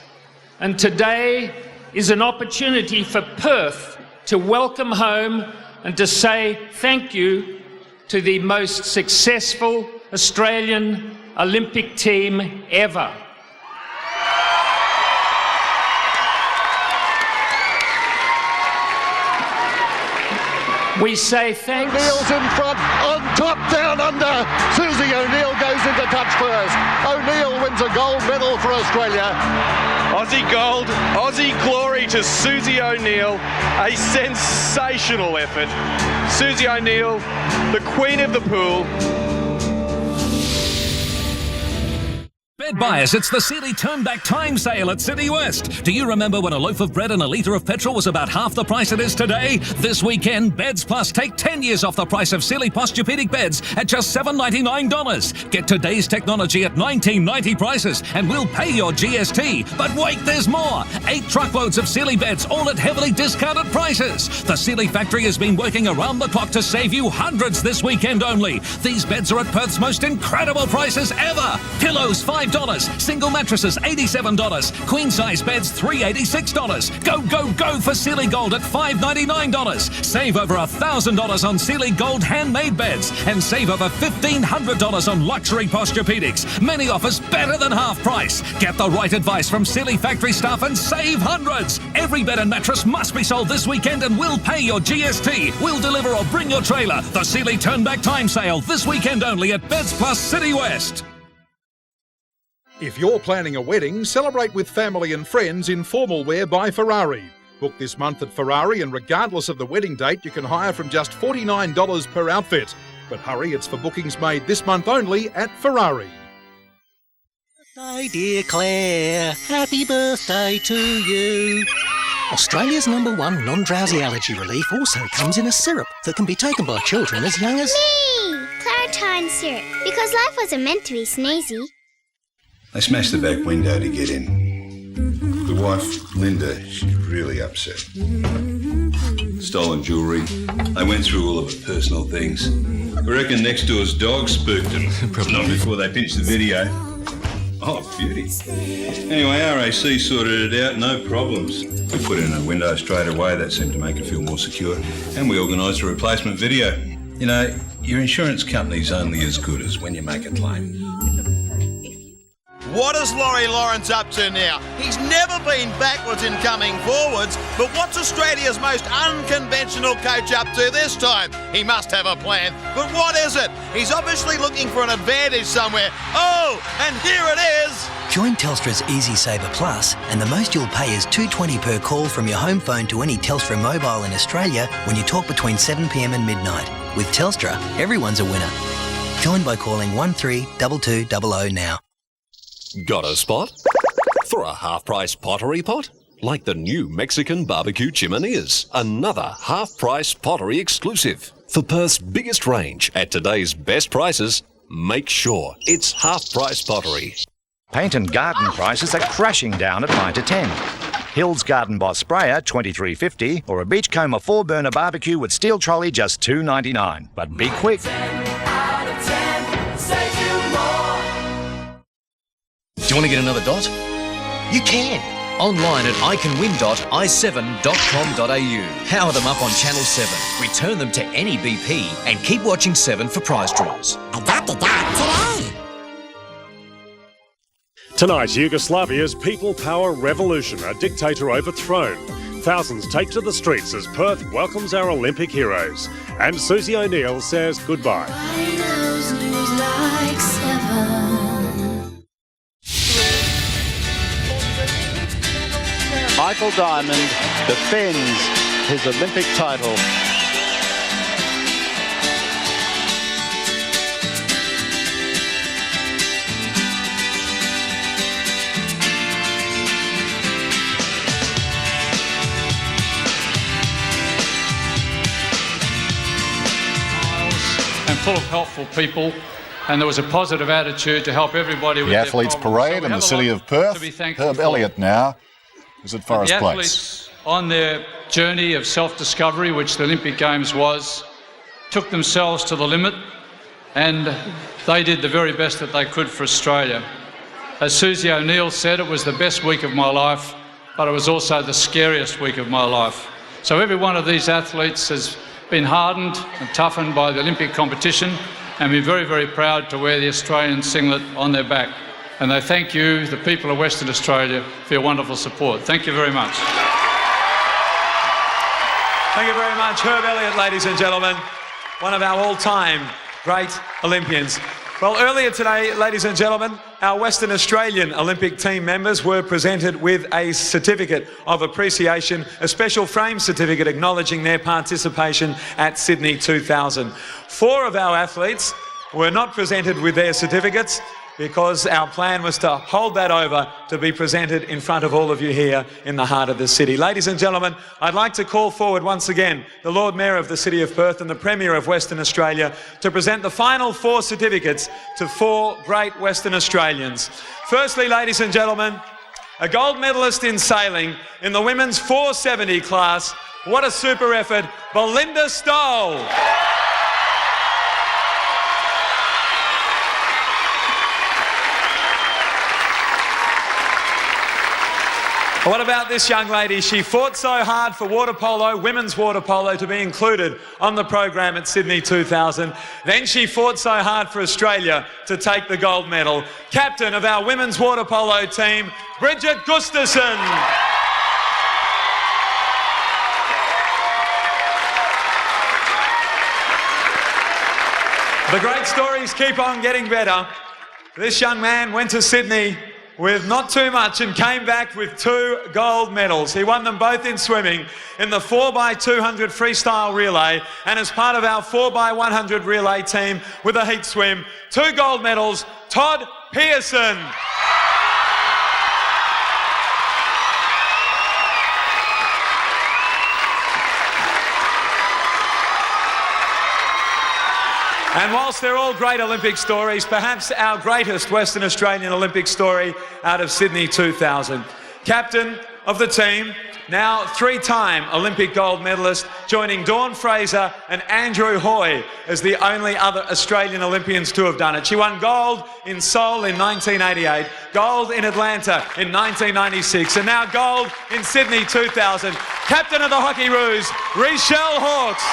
And today is an opportunity for Perth to welcome home and to say thank you to the most successful Australian Olympic team ever. We say thanks. O'Neill's in front, on top, down under. Susie O'Neill goes into touch first. O'Neill wins a gold medal for Australia. Aussie gold, Aussie glory to Susie O'Neill. A sensational effort. Susie O'Neill, the queen of the pool. Bed buyers, it's the Sealy Turn Back Time Sale at City West. Do you remember when a loaf of bread and a litre of petrol was about half the price it is today? This weekend, Beds Plus take 10 years off the price of Sealy Posturepedic beds at just $7.99. Get today's technology at $19.90 prices and we'll pay your GST. But wait, there's more. 8 truckloads of Sealy beds, all at heavily discounted prices. The Sealy factory has been working around the clock to save you hundreds this weekend only. These beds are at Perth's most incredible prices ever. Pillows, $5. Single mattresses, $87. Queen size beds, $386. Go, go, go for Sealy Gold at $599. Save over $1,000 on Sealy Gold handmade beds and save over $1,500 on luxury Posturepedics. Many offers better than half price. Get the right advice from Sealy factory staff and save hundreds. Every bed and mattress must be sold this weekend and we'll pay your GST. We'll deliver or bring your trailer. The Sealy Turn Back Time Sale this weekend only at Beds Plus City West. If you're planning a wedding, celebrate with family and friends in formal wear by Ferrari. Book this month at Ferrari, and regardless of the wedding date, you can hire from just $49 per outfit. But hurry, it's for bookings made this month only at Ferrari. Birthday, dear Claire. Happy birthday to you. Australia's #1 non-drowsy allergy relief also comes in a syrup that can be taken by children as young as... Me! Clarentine syrup. Because life wasn't meant to be sneezy. They smashed the back window to get in. The wife, Linda, she's really upset. Stolen jewellery. They went through all of her personal things. We reckon next door's dog spooked them. Not before they pinched the video. Oh, beauty. Anyway, RAC sorted it out, no problems. We put in a window straight away, that seemed to make it feel more secure. And we organised a replacement video. You know, your insurance company's only as good as when you make a claim. What is Laurie Lawrence up to now? He's never been backwards in coming forwards, but what's Australia's most unconventional coach up to this time? He must have a plan, but what is it? He's obviously looking for an advantage somewhere. Oh, and here it is! Join Telstra's Easy Saver Plus, and the most you'll pay is $2.20 per call from your home phone to any Telstra mobile in Australia when you talk between 7 p.m. and midnight. With Telstra, everyone's a winner. Join by calling 132200 now. Got a spot? For a half-price pottery pot? Like the new Mexican barbecue chimeneas. Another half-price pottery exclusive. For Perth's biggest range at today's best prices, make sure it's half-price pottery. Paint and garden prices are crashing down at 9 to 10. Hills Garden Boss Sprayer, $23.50, or a Beachcomber 4-burner barbecue with steel trolley, just $2.99. But be quick. Do you want to get another dot? You can. Online at iCanWin.i7.com.au. Power them up on Channel 7. Return them to any BP and keep watching 7 for prize draws. I got the dot today. Tonight, Yugoslavia's people power revolution, a dictator overthrown. Thousands take to the streets as Perth welcomes our Olympic heroes. And Susie O'Neill says goodbye. Michael Diamond defends his Olympic title. And full of helpful people, and there was a positive attitude to help everybody with the athletes' parade in the city of Perth. Herb Elliott now is at Forest the Place. athletes on their journey of self-discovery, which the Olympic Games was, took themselves to the limit, and they did the very best that they could for Australia. As Susie O'Neill said, it was the best week of my life, but it was also the scariest week of my life. So every one of these athletes has been hardened and toughened by the Olympic competition, and we're very, very proud to wear the Australian singlet on their back. And they thank you, the people of Western Australia, for your wonderful support. Thank you very much. Thank you very much, Herb Elliott, ladies and gentlemen, one of our all-time great Olympians. Well, earlier today, ladies and gentlemen, our Western Australian Olympic team members were presented with a certificate of appreciation, a special frame certificate acknowledging their participation at Sydney 2000. 4 of our athletes were not presented with their certificates because our plan was to hold that over to be presented in front of all of you here in the heart of the city. Ladies and gentlemen, I'd like to call forward once again the Lord Mayor of the City of Perth and the Premier of Western Australia to present the final 4 certificates to 4 great Western Australians. Firstly, ladies and gentlemen, a gold medalist in sailing in the women's 470 class. What a super effort, Belinda Stoll. What about this young lady? She fought so hard for water polo, women's water polo, to be included on the program at Sydney 2000. Then she fought so hard for Australia to take the gold medal. Captain of our women's water polo team, Bridget Gustafson. The great stories keep on getting better. This young man went to Sydney with not too much and came back with 2 gold medals. He won them both in swimming, in the 4x200 freestyle relay, and as part of our 4x100 relay team with a heat swim. 2 gold medals, Todd Pearson. And whilst they're all great Olympic stories, perhaps our greatest Western Australian Olympic story out of Sydney 2000. Captain of the team, now 3-time Olympic gold medalist, joining Dawn Fraser and Andrew Hoy as the only other Australian Olympians to have done it. She won gold in Seoul in 1988, gold in Atlanta in 1996, and now gold in Sydney 2000. Captain of the Hockey Roos, Rochelle Hawkes.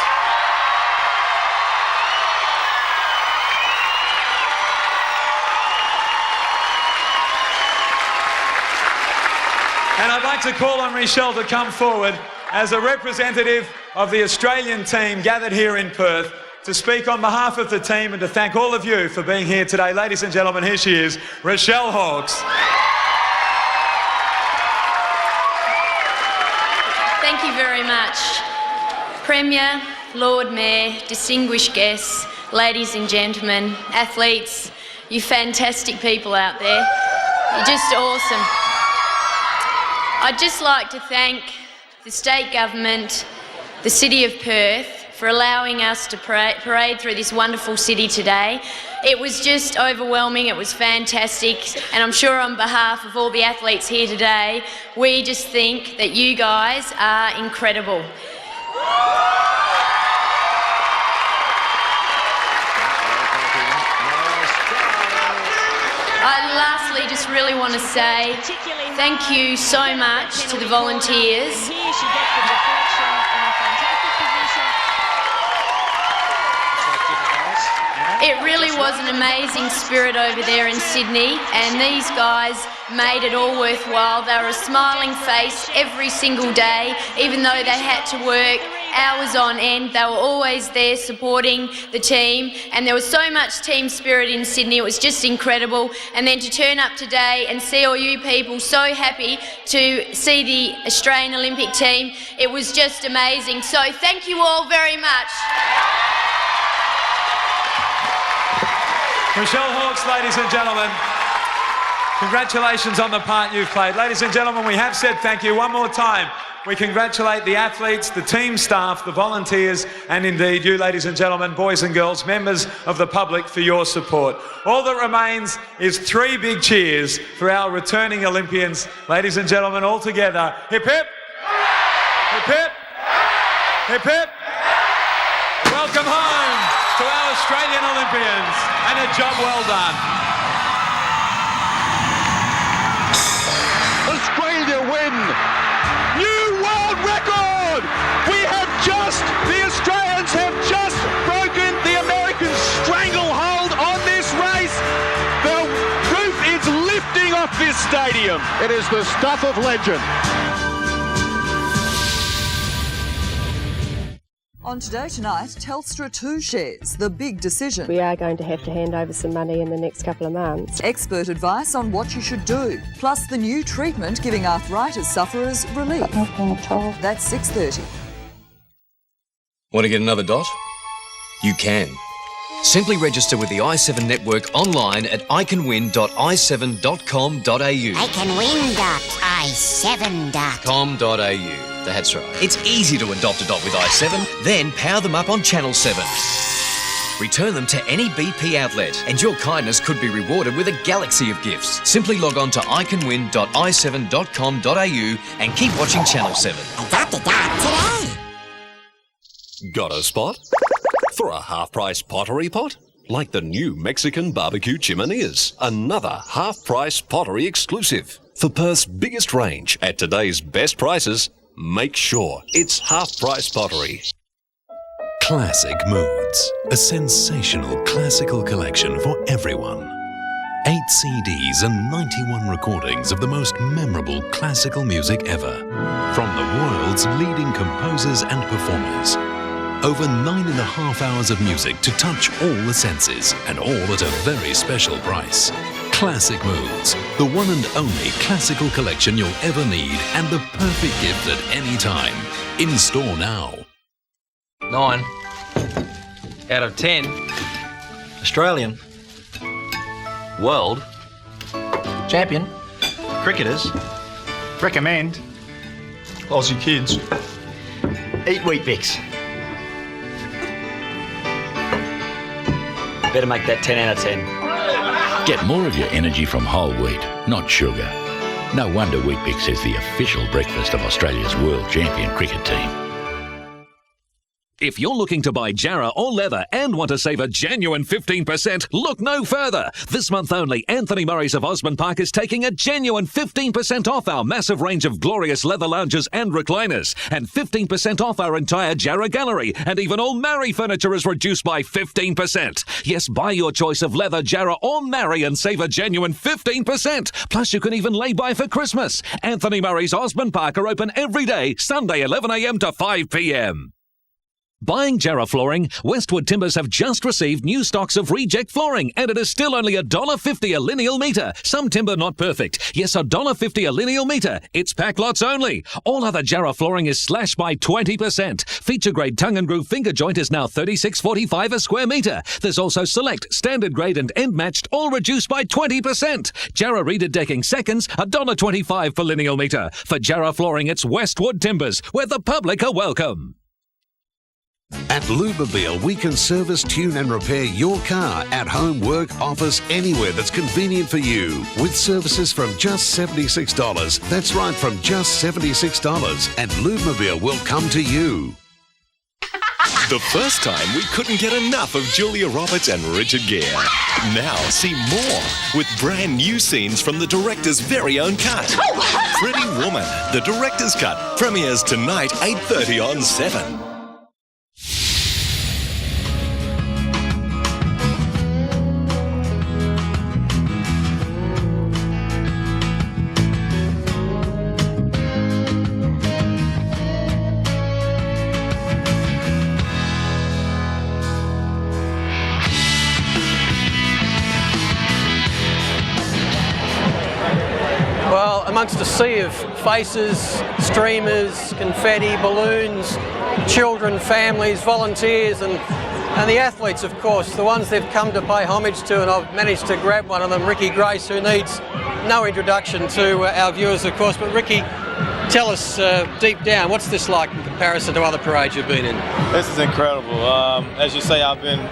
And I'd like to call on Rochelle to come forward as a representative of the Australian team gathered here in Perth to speak on behalf of the team and to thank all of you for being here today. Ladies and gentlemen, here she is, Rochelle Hawkes. Thank you very much. Premier, Lord Mayor, distinguished guests, ladies and gentlemen, athletes, you fantastic people out there. You're just awesome. I'd just like to thank the state government, the City of Perth, for allowing us to parade through this wonderful city today. It was just overwhelming, it was fantastic, and I'm sure on behalf of all the athletes here today, we just think that you guys are incredible. I lastly just really want to say thank you so much to the volunteers. It really was an amazing spirit over there in Sydney, and these guys made it all worthwhile. They were a smiling face every single day, even though they had to work hours on end. They were always there supporting the team, and there was so much team spirit in Sydney. It was just incredible. And then to turn up today and see all you people so happy to see the Australian Olympic team, it was just amazing. So thank you all very much. Rochelle Hawkes, ladies and gentlemen, congratulations on the part you've played. Ladies and gentlemen, we have said thank you one more time. We congratulate the athletes, the team staff, the volunteers, and indeed you, ladies and gentlemen, boys and girls, members of the public, for your support. All that remains is 3 big cheers for our returning Olympians. Ladies and gentlemen, all together, hip hip, hip hip, hip hip. Welcome home to our Australian Olympians, and a job well done. Australia win! New world record! The Australians have just broken the American stranglehold on this race. The roof is lifting off this stadium. It is the stuff of legend. On Today Tonight, Telstra 2 shares, the big decision. We are going to have to hand over some money in the next couple of months. Expert advice on what you should do, plus the new treatment giving arthritis sufferers relief. That's 6:30. Want to get another dot? You can. Simply register with the i7 network online at iCanWin.i7.com.au. iCanWin.i7.com.au. That's right. It's easy to adopt a dot with i7, then power them up on Channel 7. Return them to any BP outlet, and your kindness could be rewarded with a galaxy of gifts. Simply log on to iCanWin.i7.com.au and keep watching Channel 7. Adopt a dot today. Got a spot? For a half-price pottery pot? Like the new Mexican barbecue chimeneas. Another half-price pottery exclusive. For Perth's biggest range at today's best prices, make sure it's half-price pottery. Classic Moods, a sensational classical collection for everyone. 8 CDs and 91 recordings of the most memorable classical music ever, from the world's leading composers and performers. Over 9.5 hours of music to touch all the senses, and all at a very special price. Classic Moods, the one and only classical collection you'll ever need and the perfect gift at any time. In store now. 9 out of 10. Australian. World. Champion. Cricketers. Recommend. Aussie kids. Eat Wheat Bix. Better make that 10 out of 10. Get more of your energy from whole wheat, not sugar. No wonder Wheat Bix is the official breakfast of Australia's world champion cricket team. If you're looking to buy Jarrah or leather and want to save a genuine 15%, look no further. This month only, Anthony Murray's of Osborne Park is taking a genuine 15% off our massive range of glorious leather lounges and recliners, and 15% off our entire Jarrah gallery, and even all Marry furniture is reduced by 15%. Yes, buy your choice of leather, Jarrah or Marry and save a genuine 15%. Plus, you can even lay by for Christmas. Anthony Murray's Osborne Park are open every day, Sunday 11 a.m. to 5 p.m. Buying Jarrah flooring, Westwood Timbers have just received new stocks of reject flooring, and it is still only $1.50 a lineal metre. Some timber not perfect. Yes, $1.50 a lineal metre. It's pack lots only. All other Jarrah flooring is slashed by 20%. Feature grade tongue and groove finger joint is now $36.45 a square metre. There's also select, standard grade and end matched, all reduced by 20%. Jarrah reeded decking seconds, $1.25 for lineal metre. For Jarrah flooring, it's Westwood Timbers, where the public are welcome. At Lubemobile, we can service, tune and repair your car at home, work, office, anywhere that's convenient for you. With services from just $76. That's right, from just $76. And Lubemobile will come to you. The first time we couldn't get enough of Julia Roberts and Richard Gere. Now see more with brand new scenes from the director's very own cut. Pretty Woman, the director's cut, premieres tonight 8:30 on 7. Well, amongst a sea of faces, streamers, confetti, balloons, children, families, volunteers and the athletes, of course, the ones they've come to pay homage to, and I've managed to grab one of them, Ricky Grace, who needs no introduction to our viewers, of course. But Ricky, tell us deep down, what's this like in comparison to other parades you've been in? This is incredible. As you say, I've been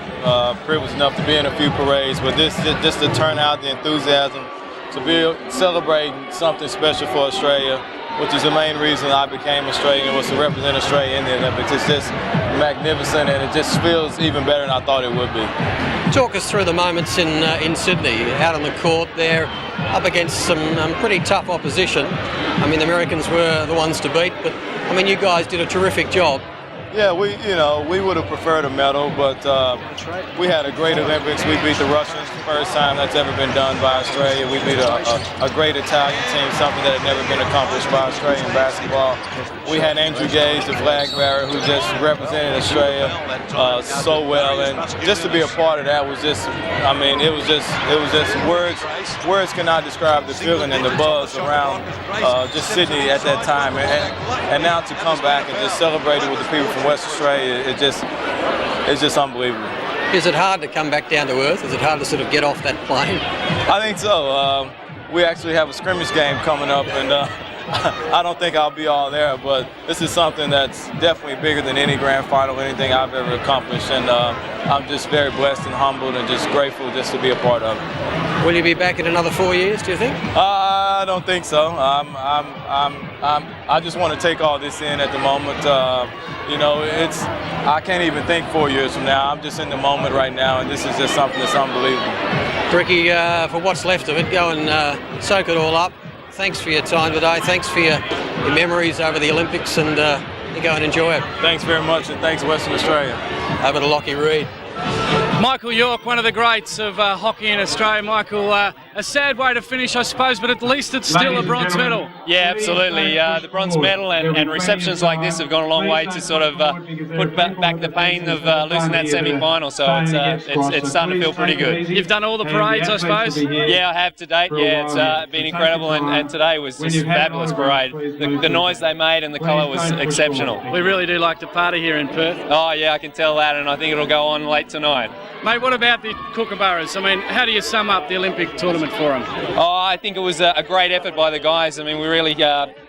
privileged enough to be in a few parades, but this just the turnout, the enthusiasm, to be celebrating something special for Australia, which is the main reason I became Australian, was to represent Australia in the Olympics. It's just magnificent, and it just feels even better than I thought it would be. Talk us through the moments in Sydney, out on the court there, up against some pretty tough opposition. I mean, the Americans were the ones to beat, but I mean, you guys did a terrific job. Yeah, we would have preferred a medal, but we had a great Olympics. We beat the Russians, the first time that's ever been done by Australia. We beat a great Italian team, something that had never been accomplished by Australian basketball. We had Andrew Gage, the flag bearer, who just represented Australia so well, and just to be a part of that was just, I mean, it was just words cannot describe the feeling and the buzz around just Sydney at that time, and now to come back and just celebrate it with the people from West Australia, it's just unbelievable. Is it hard to come back down to earth? Is it hard to sort of get off that plane? I think so. We actually have a scrimmage game coming up, and I don't think I'll be all there, but this is something that's definitely bigger than any grand final, anything I've ever accomplished, and I'm just very blessed and humbled and just grateful just to be a part of it. Will you be back in another 4 years, do you think? I don't think so. I just want to take all this in at the moment. I can't even think 4 years from now. I'm just in the moment right now, and this is just something that's unbelievable. Ricky, for what's left of it, go and soak it all up. Thanks for your time today. Thanks for your memories over the Olympics, and you go and enjoy it. Thanks very much, and thanks Western Australia. Over to Lockie Reed. Michael York, one of the greats of hockey in Australia. Michael, a sad way to finish, I suppose, but at least it's still a bronze medal. Yeah, absolutely. The bronze medal and receptions like this have gone a long way to sort of put back the pain of losing that semi-final. So it's starting to feel pretty good. You've done all the parades, I suppose? Yeah, I have to date. Yeah, it's been incredible, and today was just a fabulous parade. The noise they made and the colour was exceptional. We really do like to party here in Perth. Oh yeah, I can tell that, and I think it'll go on late tonight. Mate, what about the Kookaburras? I mean, how do you sum up the Olympic tournament for them? Oh, I think it was a great effort by the guys. I mean, we really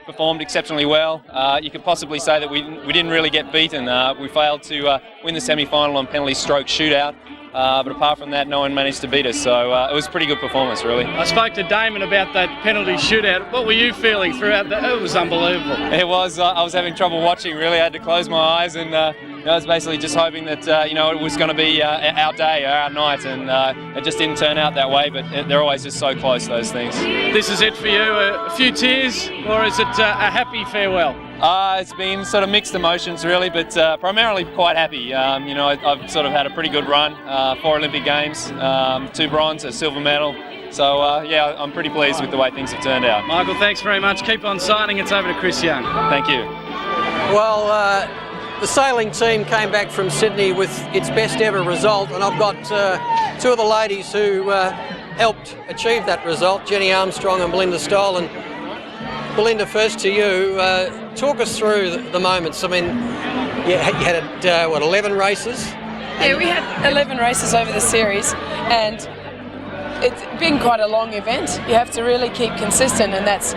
performed exceptionally well. You could possibly say that we didn't really get beaten. We failed to win the semi-final on penalty stroke shootout. But apart from that, no one managed to beat us, so it was a pretty good performance, really. I spoke to Damon about that penalty shootout. What were you feeling throughout that? It was unbelievable. It was. I was having trouble watching, really. I had to close my eyes, and I was basically just hoping that it was going to be our day, our night, and it just didn't turn out that way, but they're always just so close, those things. This is it for you? A few tears, or is it a happy farewell? It's been sort of mixed emotions, really, but primarily quite happy. I've sort of had a pretty good run, 4 Olympic Games, 2 bronze, a silver medal. So, yeah, I'm pretty pleased with the way things have turned out. Michael, thanks very much. Keep on signing. It's over to Chris Young. Thank you. Well, the sailing team came back from Sydney with its best ever result, and I've got 2 of the ladies who helped achieve that result, Jenny Armstrong and Belinda Stoll. And Belinda, first to you. Talk us through the moments. I mean, you had 11 races? Yeah, we had 11 races over the series, and it's been quite a long event. You have to really keep consistent, and that's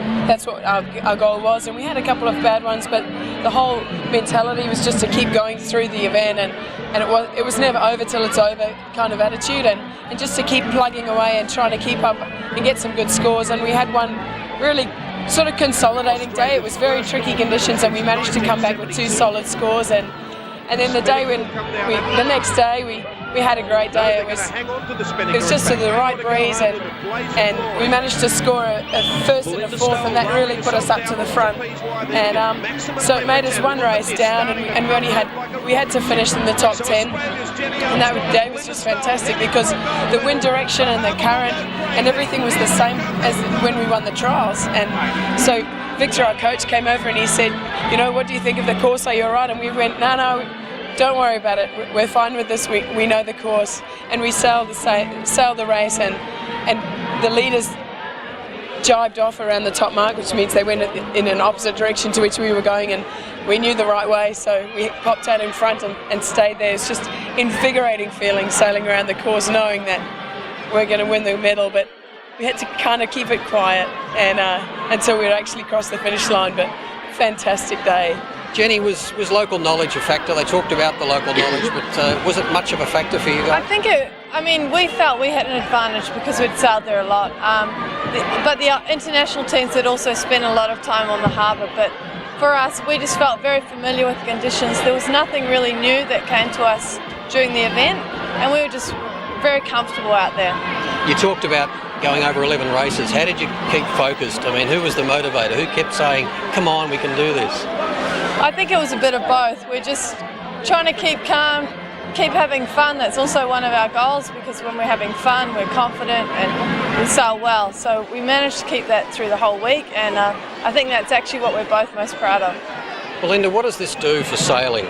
what our goal was. And we had a couple of bad ones, but the whole mentality was just to keep going through the event, and it was never over till it's over kind of attitude, and just to keep plugging away and trying to keep up and get some good scores. And we had one really sort of consolidating day. It was very tricky conditions, and we managed to come back with 2 solid scores. And then the next day we had a great day. It was just to the right breeze, and we managed to score a first and a fourth, and that really put us up to the front. And so it made us 1 race down, and we had to finish in the top 10. And that day was just fantastic because the wind direction and the current and everything was the same as when we won the trials. And so Victor, our coach, came over and he said, what do you think of the course? Are you all right? And we went, no, don't worry about it. We're fine with this. We know the course. And we sailed the race, and the leaders jibed off around the top mark, which means they went in an opposite direction to which we were going, and we knew the right way, so we popped out in front and stayed there. It's just invigorating feeling sailing around the course, knowing that we're going to win the medal, but we had to kind of keep it quiet and until we actually crossed the finish line. But fantastic day. Jenny, was local knowledge a factor? They talked about the local knowledge, but was it much of a factor for you guys? I think we felt we had an advantage because we'd sailed there a lot. But the international teams had also spent a lot of time on the harbour. But for us, we just felt very familiar with the conditions. There was nothing really new that came to us during the event, and we were just very comfortable out there. You talked about going over 11 races. How did you keep focused? I mean, who was the motivator? Who kept saying, come on, we can do this? I think it was a bit of both. We're just trying to keep calm, keep having fun. That's also one of our goals, because when we're having fun, we're confident and we sail well. So we managed to keep that through the whole week, and I think that's actually what we're both most proud of. Belinda, what does this do for sailing?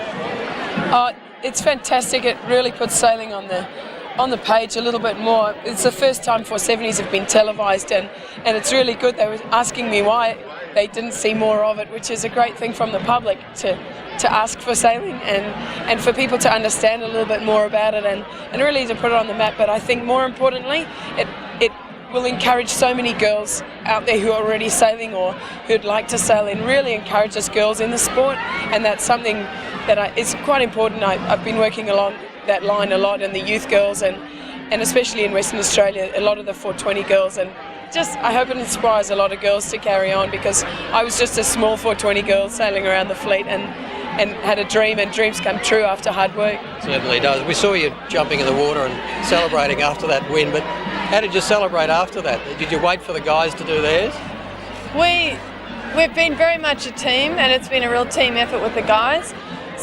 It's fantastic. It really puts sailing on the page a little bit more. It's the first time 470s have been televised, and it's really good. They were asking me why they didn't see more of it, which is a great thing from the public to ask for sailing and for people to understand a little bit more about it and really to put it on the map. But I think more importantly, it will encourage so many girls out there who are already sailing or who'd like to sail, and really encourages girls in the sport. And that's something that is quite important. I've been working along that line a lot, and the youth girls and especially in Western Australia, a lot of the 420 girls, and just I hope it inspires a lot of girls to carry on, because I was just a small 420 girl sailing around the fleet and had a dream, and dreams come true after hard work. Certainly does. We saw you jumping in the water and celebrating after that win, but how did you celebrate after that? Did you wait for the guys to do theirs? We've been very much a team, and it's been a real team effort with the guys.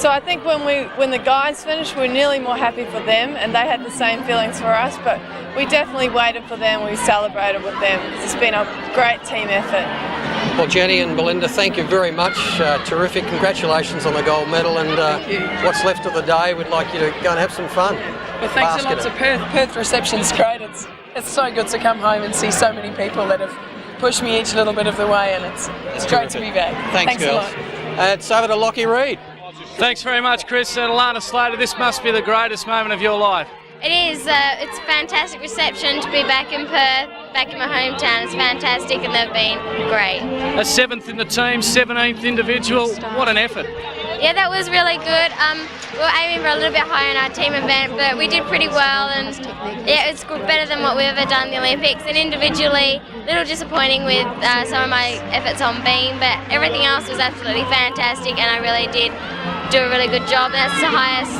So I think when the guys finished, we were nearly more happy for them, and they had the same feelings for us, but we definitely waited for them. We celebrated with them. It's been a great team effort. Well, Jenny and Belinda, thank you very much. Terrific. Congratulations on the gold medal, and what's left of the day, we'd like you to go and have some fun. Well, thanks a lot to Perth. Perth reception's great. It's so good to come home and see so many people that have pushed me each little bit of the way, and it's great to be back. Thanks a girls. lot. It's over to Lockie Reid. Thanks very much, Chris. Alana Slater, this must be the greatest moment of your life. It is. It's a fantastic reception to be back in Perth, back in my hometown. It's fantastic, and they've been great. A 7th in the team, 17th individual. What an effort. Yeah, that was really good. We were aiming for a little bit higher in our team event, but we did pretty well, and yeah, it's better than what we've ever done in the Olympics. And individually, a little disappointing with some of my efforts on beam, but everything else was absolutely fantastic, and I really did do a really good job. That's the highest,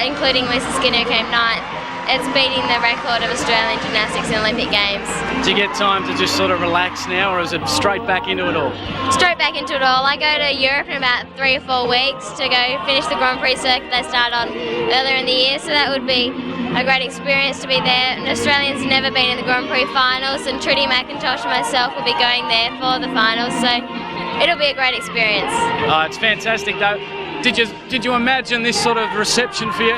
including Lisa Skinner, who came 9th. It's beating the record of Australian gymnastics in Olympic Games. Do you get time to just sort of relax now, or is it straight back into it all? Straight back into it all. I go to Europe in about 3 or 4 weeks to go finish the Grand Prix circuit they started on earlier in the year, so that would be a great experience to be there. An Australian's never been in the Grand Prix finals, and Trudy McIntosh and myself will be going there for the finals, so it'll be a great experience. Oh, it's fantastic though. Did you imagine this sort of reception for you?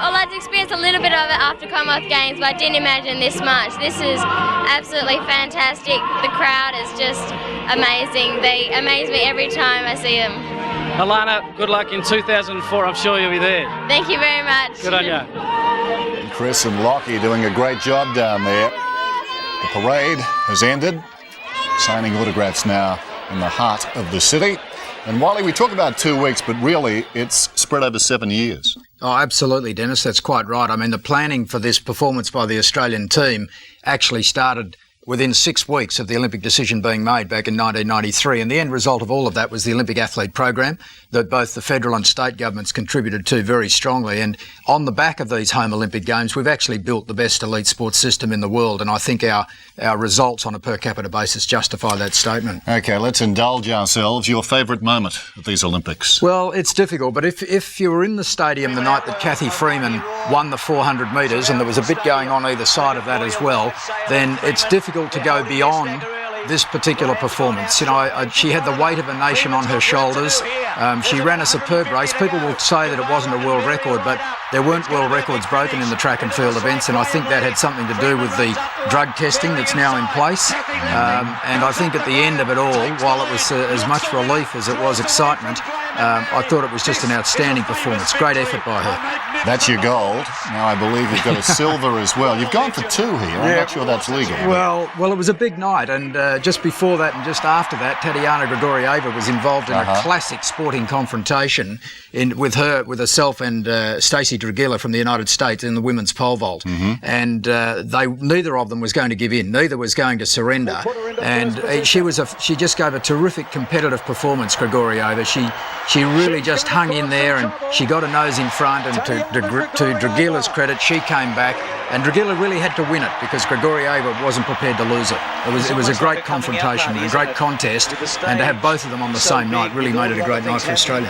Well, I'd experienced a little bit of it after Commonwealth Games, but I didn't imagine this much. This is absolutely fantastic. The crowd is just amazing. They amaze me every time I see them. Alana, good luck in 2004. I'm sure you'll be there. Thank you very much. Good on you. Chris and Lockie doing a great job down there. The parade has ended. Signing autographs now in the heart of the city. And Wally, we talk about 2 weeks, but really it's spread over 7 years. Oh, absolutely, Dennis. That's quite right. I mean, the planning for this performance by the Australian team actually started within 6 weeks of the Olympic decision being made back in 1993. And the end result of all of that was the Olympic Athlete Program that both the federal and state governments contributed to very strongly. And on the back of these home Olympic Games, we've actually built the best elite sports system in the world. And I think our results on a per capita basis justify that statement. OK, let's indulge ourselves. Your favourite moment at these Olympics? Well, it's difficult, but if you were in the stadium the night that Kathy Freeman won the 400 metres, and there was a bit going on either side of that as well, then it's difficult to go beyond this particular performance. You know, she had the weight of a nation on her shoulders. She ran a superb race. People will say that it wasn't a world record, but there weren't world records broken in the track and field events, and I think that had something to do with the drug testing that's now in place. And I think at the end of it all, while it was as much relief as it was excitement, I thought it was just an outstanding performance. Great effort by her. That's your gold. Now I believe you've got a silver as well. You've gone for 2 here. I'm not sure that's legal. Well, it was a big night, and just before that and just after that, Tatiana Grigorieva was involved in a classic sporting confrontation with herself and Stacey Dragila from the United States in the women's pole vault. And neither of them was going to give in. Neither was going to surrender. And she just gave a terrific competitive performance, Grigorieva. She really just hung in there, and she got a nose in front, and to Dragila's credit, she came back, and Dragila really had to win it because Grigorieva wasn't prepared to lose it. It was a great confrontation, a great contest, and to have both of them on the same night really made it a great night for Australia.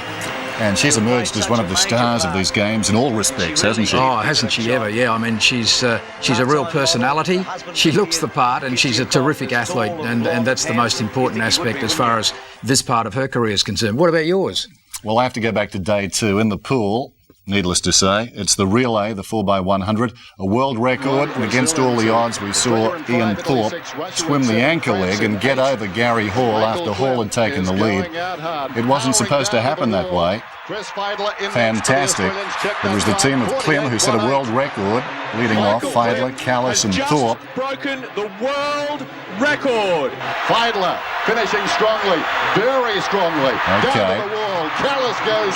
And she's emerged as one of the stars of these games in all respects, hasn't she? Oh, hasn't she ever? Yeah, I mean, she's a real personality. She looks the part, and she's a terrific athlete, and that's the most important aspect as far as this part of her career is concerned. What about yours? Well, I have to go back to day 2 in the pool. Needless to say, it's the relay, the 4x100, a world record, and against all the odds we saw Ian Thorpe swim the anchor leg and get over Gary Hall after Hall had taken the lead. It wasn't supposed to happen that way. Fantastic. It was the team of Klim who set a world record, leading off Feidler, Callis and Thorpe. Broken the world record. Feidler finishing strongly, very strongly. Okay. Down to the wall.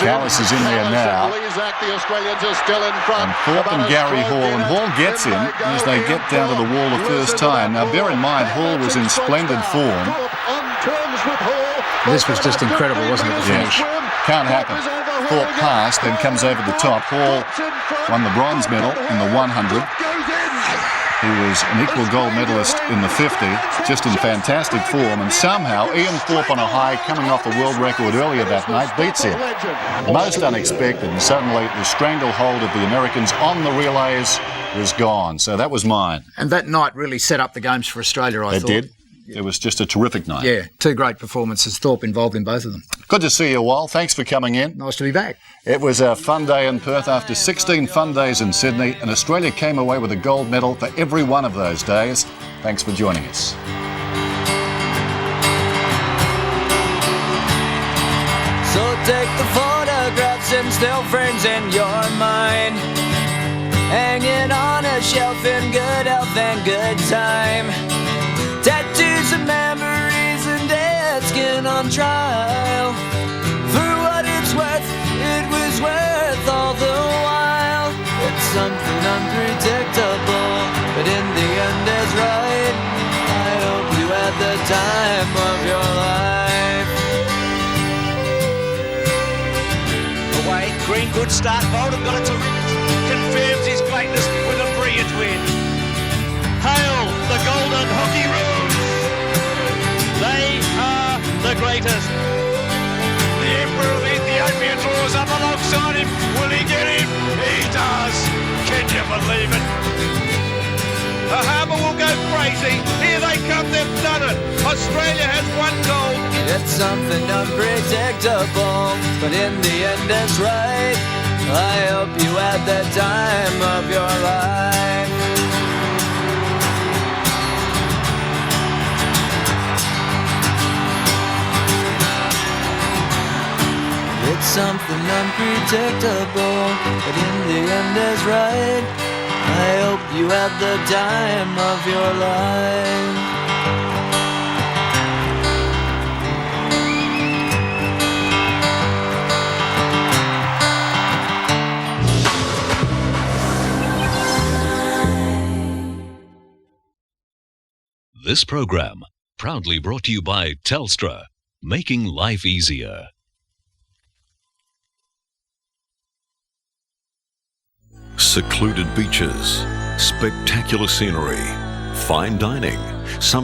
Callis is in there now. The Australians are still in front. And Thorpe and Gary Hall, and Hall gets him as they get down to the wall the first time. Now bear in mind, Hall was in splendid form. This was just incredible, wasn't it, the finish? Can't happen. Thorpe passed, then comes over the top. Hall won the bronze medal in the 100. who was an equal gold medalist in the 50, just in fantastic form, and somehow Ian Thorpe on a high, coming off a world record earlier that night, beats him. Most unexpected, and suddenly the stranglehold of the Americans on the relays was gone. So that was mine. And that night really set up the games for Australia, I thought. It did. It was just a terrific night. Yeah, two great performances. Thorpe involved in both of them. Good to see you, Wal. Thanks for coming in. Nice to be back. It was a fun day in Perth. After 16 fun days in Sydney, and Australia came away with a gold medal for every one of those days. Thanks for joining us. So take the photographs and still frames in your mind, hanging on a shelf in good health and good time. Tattoos and memories and dead skin on trial. For what it's worth, it was worth all the while. It's something unpredictable, but in the end is right. I hope you had the time of your life. Away, Green, good start. Bolden got it to confirms his greatness with a brilliant win. Hail the Golden Hockey Rules. They are the greatest. The Emperor of Ethiopia draws up alongside him. Will he get him? He does. Can you believe it? The harbour will go crazy. Here they come, they've done it. Australia has won gold. It's something unpredictable, but in the end it's right. I hope you had the time of your life. It's something unpredictable, but in the end is right. I hope you had the time of your life. This program proudly brought to you by Telstra, making life easier. Secluded beaches, spectacular scenery, fine dining, some